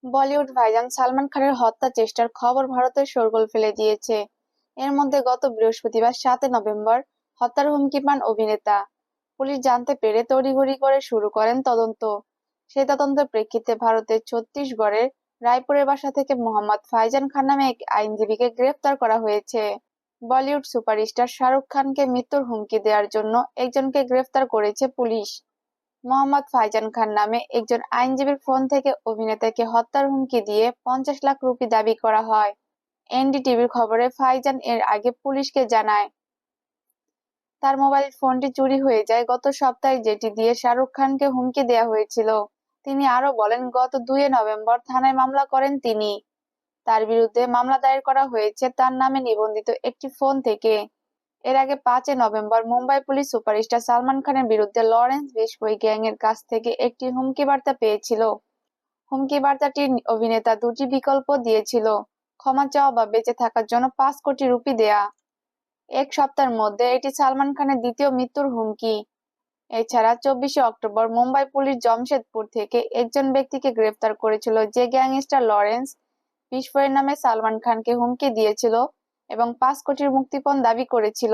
বলিউড ভাইজান সালমান খানের হত্যা চেষ্টার খবর ভারতের শোরগোল ফেলে দিয়েছে। এর মধ্যে গত বৃহস্পতিবার 7 নভেম্বর হত্যার হুমকি পান অভিনেতা। পুলিশ জানতে পেরে তড়িঘড়ি করে শুরু করেন তদন্ত। সেই তদন্তের প্রেক্ষিতে ভারতের ছত্তিশগড়ের রায়পুরের বাসা থেকে মোহাম্মদ ফাইজান খান নামে এক আইনজীবীকে গ্রেফতার করা হয়েছে। বলিউড সুপারস্টার শাহরুখ খানকে মৃত্যুর হুমকি দেওয়ার জন্য একজনকে গ্রেফতার করেছে পুলিশ। মোহাম্মদ ফাইজান খান নামে একজন আইনজীবীর ফোন থেকে অভিনেতাকে হত্যার হুমকি দিয়ে 50 লাখ রুপি দাবি করা হয়। এনডিটিভির খবরে ফাইজান এর আগে পুলিশকে জানায় তার মোবাইল ফোনটি চুরি হয়ে যায় গত সপ্তাহে, যেটি দিয়ে শাহরুখ খানকে হুমকি দেওয়া হয়েছিল। তিনি আরো বলেন, গত 2 নভেম্বর থানায় মামলা করেন তিনি। তার বিরুদ্ধে মামলা দায়ের করা হয়েছে তার নামে নিবন্ধিত একটি ফোন থেকে। এর আগে 5 November Mumbai police superstar Salman খানের বিরুদ্ধে লরেন্স বিশপই গ্যাং এর কাছ থেকে একটি হুমকি বার্তা পেয়েছিল। হুমকি বার্তাটি অভিনেতা দুটি বিকল্প দিয়েছিল: ক্ষমা চাওয়া বা বেঁচে থাকার জন্য 5 কোটি রুপি দেয়া। এক সপ্তাহের মধ্যে এটি সালমান খানের দ্বিতীয় মৃত্যুর হুমকি। এছাড়া 24 অক্টোবর মুম্বাই পুলিশ জমশেদপুর থেকে একজন ব্যক্তিকে গ্রেফতার করেছিল, যে গ্যাংস্টার লরেন্স বিশপয়ের নামে সালমান খানকে হুমকি দিয়েছিল এবং 5 কোটির মুক্তিপণ দাবি করেছিল।